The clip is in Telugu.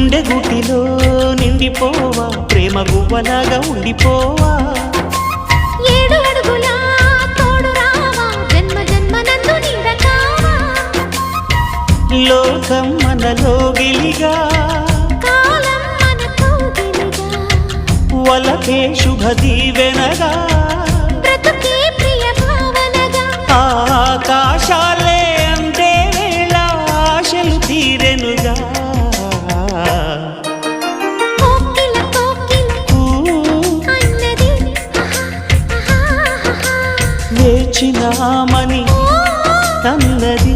గుండె గుటిలో నిండిపోవా ప్రేమ గువ్వలాగా ఉండిపోవా 7 అడుగుల తోడు రావా జన్మ జన్మనందు నిందకావా లోకం మనలో గిలిగా కాలం మనతో గిలిగా వలకే శుభ దీవెనగా బ్రతుకే ప్రియ భావనగా ఆకాశాలే అందే వేళ ఆశలు తీరెనుగా కోకిల అన్నది వేచినామని అన్నది